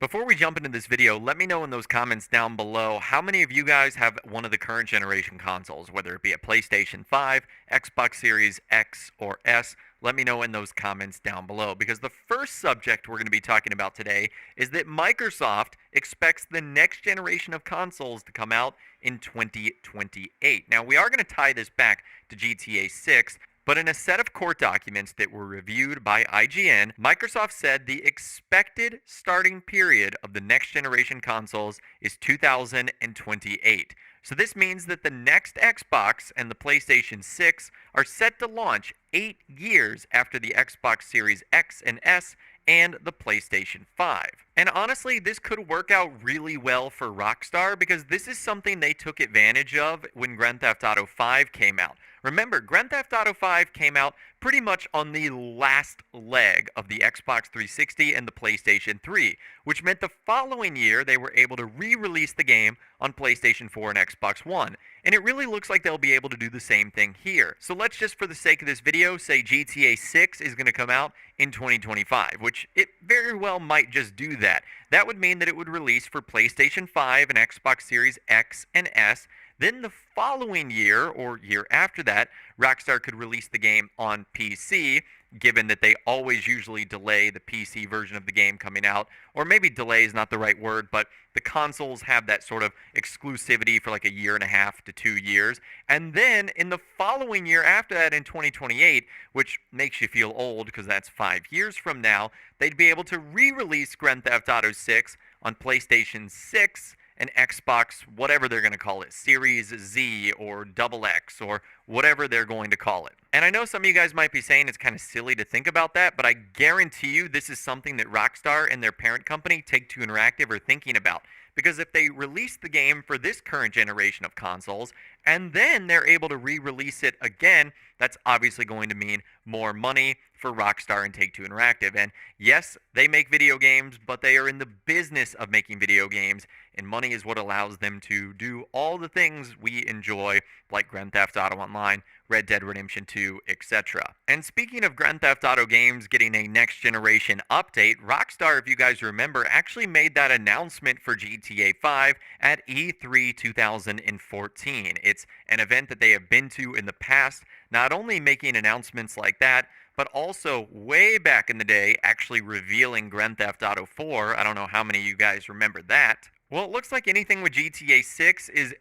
Before we jump into this video, let me know in those comments down below how many of you guys have one of the current generation consoles, whether it be a PlayStation 5, Xbox Series X or S. Let me know in those comments down below, because the first subject we're going to be talking about today is that Microsoft expects the next generation of consoles to come out in 2028. Now, we are going to tie this back to GTA 6, but in a set of court documents that were reviewed by IGN, Microsoft said the expected starting period of the next generation consoles is 2028. So this means that the next Xbox and the PlayStation 6 are set to launch 8 years after the Xbox Series X and S and the PlayStation 5. And honestly, this could work out really well for Rockstar because this is something they took advantage of when Grand Theft Auto 5 came out. Remember, Grand Theft Auto 5 came out pretty much on the last leg of the Xbox 360 and the PlayStation 3, which meant the following year they were able to re-release the game on PlayStation 4 and Xbox One. And it really looks like they'll be able to do the same thing here. So let's just, for the sake of this video, say GTA 6 is going to come out in 2025, which it very well might just do that. That would mean that it would release for PlayStation 5 and Xbox Series X and S. Then the following year, or year after that, Rockstar could release the game on PC, given that they always usually delay the PC version of the game coming out. Or maybe delay is not the right word, but the consoles have that sort of exclusivity for like a year and a half to 2 years. And then in the following year after that, in 2028, which makes you feel old because that's 5 years from now, they'd be able to re-release Grand Theft Auto 6 on PlayStation 6 and Xbox, whatever they're going to call it, Series Z or Double X or whatever they're going to call it. And I know some of you guys might be saying it's kind of silly to think about that, but I guarantee you this is something that Rockstar and their parent company, Take-Two Interactive, are thinking about. Because if they release the game for this current generation of consoles, and then they're able to re-release it again, that's obviously going to mean more money for Rockstar and Take-Two Interactive. And yes, they make video games, but they are in the business of making video games, and money is what allows them to do all the things we enjoy, like Grand Theft Auto Online, Red Dead Redemption 2, etc. And speaking of Grand Theft Auto games getting a next generation update, Rockstar, if you guys remember, actually made that announcement for GTA 5 at E3 2014. It's an event that they have been to in the past, not only making announcements like that, but also way back in the day actually revealing Grand Theft Auto 4. I don't know how many of you guys remember that. Well, it looks like anything with GTA 6 is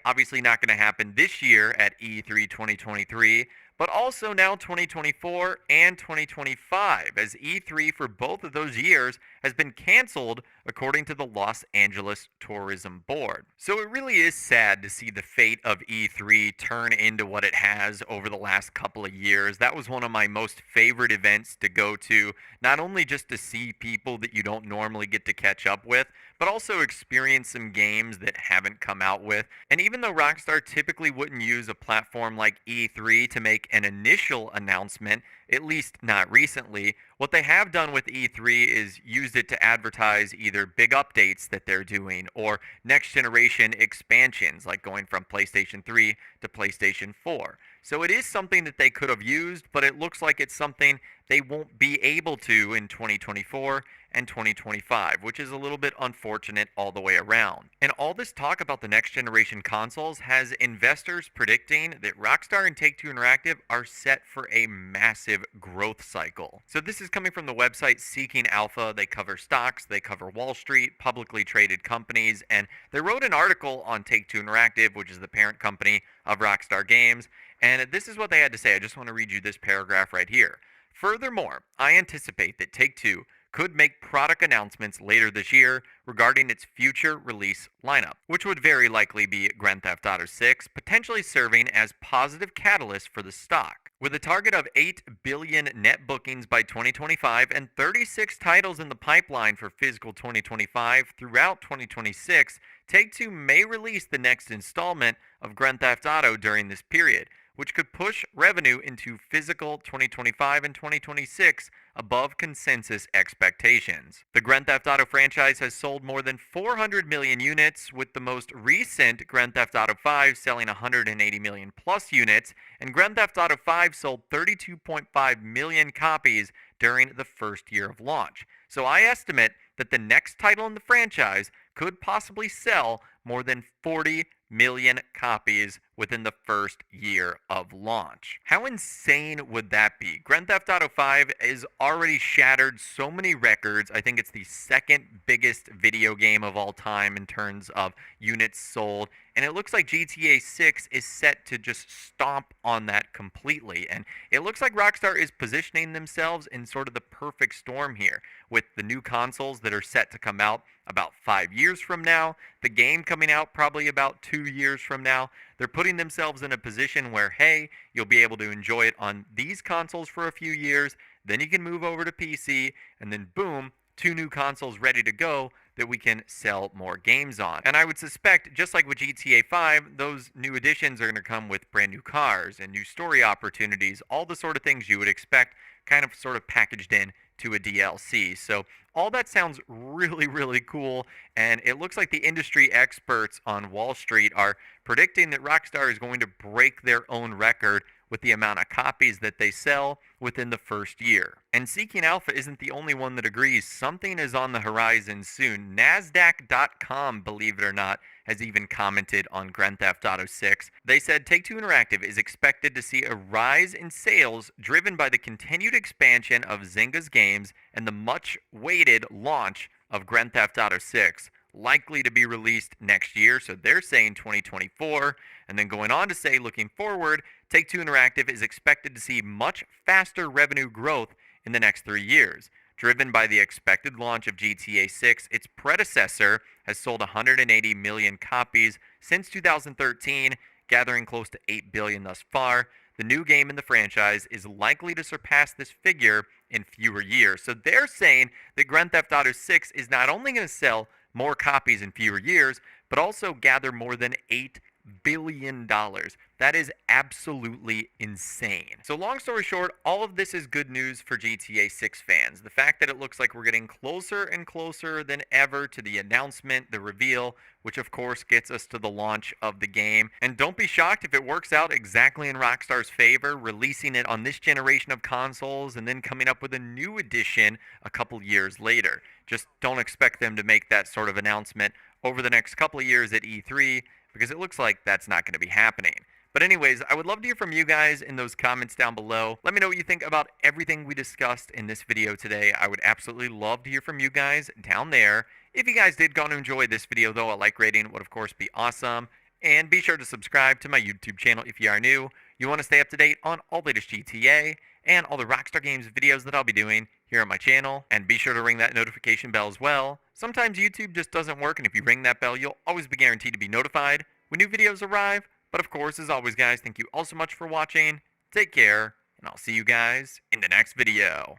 obviously not going to happen this year at E3 2023, but also now 2024 and 2025, as E3 for both of those years has been canceled according to the Los Angeles Tourism Board. So it really is sad to see the fate of E3 turn into what it has over the last couple of years. That was one of my most favorite events to go to, not only just to see people that you don't normally get to catch up with, but also experience some games that haven't come out with. And even though Rockstar typically wouldn't use a platform like E3 to make an initial announcement, at least not recently, what they have done with E3 is used it to advertise either big updates that they're doing or next generation expansions, like going from PlayStation 3 to PlayStation 4. So it is something that they could have used, but it looks like it's something they won't be able to in 2024 and 2025, which is a little bit unfortunate all the way around. And all this talk about the next generation consoles has investors predicting that Rockstar and Take-Two Interactive are set for a massive growth cycle. So this is coming from the website Seeking Alpha. They cover stocks, they cover Wall Street, publicly traded companies, and they wrote an article on Take-Two Interactive, which is the parent company of Rockstar Games. And this is what they had to say. I just want to read you this paragraph right here. Furthermore, I anticipate that Take-Two could make product announcements later this year regarding its future release lineup, which would very likely be Grand Theft Auto 6, potentially serving as positive catalyst for the stock. With a target of 8 billion net bookings by 2025 and 36 titles in the pipeline for fiscal 2025 throughout 2026, Take-Two may release the next installment of Grand Theft Auto during this period, which could push revenue into fiscal 2025 and 2026 above consensus expectations. The Grand Theft Auto franchise has sold more than 400 million units, with the most recent Grand Theft Auto 5 selling 180 million plus units, and Grand Theft Auto 5 sold 32.5 million copies during the first year of launch. So I estimate that the next title in the franchise could possibly sell more than 40 million copies within the first year of launch. How insane would that be? Grand Theft Auto 5 has already shattered so many records. I think it's the second biggest video game of all time in terms of units sold. And it looks like GTA 6 is set to just stomp on that completely. And it looks like Rockstar is positioning themselves in sort of the perfect storm here, with the new consoles that are set to come out about 5 years from now, the game coming out probably about 2 years from now. They're putting themselves in a position where, hey, you'll be able to enjoy it on these consoles for a few years, then you can move over to PC, and then boom, 2 new consoles ready to go that we can sell more games on. And I would suspect, just like with GTA 5, those new additions are going to come with brand new cars and new story opportunities, all the sort of things you would expect, kind of sort of packaged in to a DLC. So all that sounds really, really cool, and it looks like the industry experts on Wall Street are predicting that Rockstar is going to break their own record with the amount of copies that they sell within the first year. And Seeking Alpha isn't the only one that agrees. Something is on the horizon soon. Nasdaq.com, believe it or not, has even commented on Grand Theft Auto 6. They said Take-Two Interactive is expected to see a rise in sales driven by the continued expansion of Zynga's games and the much-awaited launch of Grand Theft Auto 6, likely to be released next year. So they're saying 2024. And then going on to say, looking forward, Take-Two Interactive is expected to see much faster revenue growth in the next 3 years. Driven by the expected launch of GTA 6, its predecessor has sold 180 million copies since 2013, gathering close to 8 billion thus far. The new game in the franchise is likely to surpass this figure in fewer years. So they're saying that Grand Theft Auto 6 is not only going to sell more copies in fewer years, but also gather more than $8 billion. That is absolutely insane. So long story short, all of this is good news for GTA 6 fans. The fact that it looks like we're getting closer and closer than ever to the announcement, the reveal, which of course gets us to the launch of the game. And don't be shocked if it works out exactly in Rockstar's favor, releasing it on this generation of consoles and then coming up with a new edition a couple years later. Just don't expect them to make that sort of announcement over the next couple of years at E3, because it looks like that's not going to be happening. But anyways, I would love to hear from you guys in those comments down below. Let me know what you think about everything we discussed in this video today. I would absolutely love to hear from you guys down there. If you guys did go to enjoy this video though, a like rating would of course be awesome. And be sure to subscribe to my YouTube channel if you are new. You want to stay up to date on all the latest GTA and all the Rockstar Games videos that I'll be doing here on my channel. And be sure to ring that notification bell as well. Sometimes YouTube just doesn't work, and if you ring that bell, you'll always be guaranteed to be notified when new videos arrive. But of course, as always guys, thank you all so much for watching. Take care, and I'll see you guys in the next video.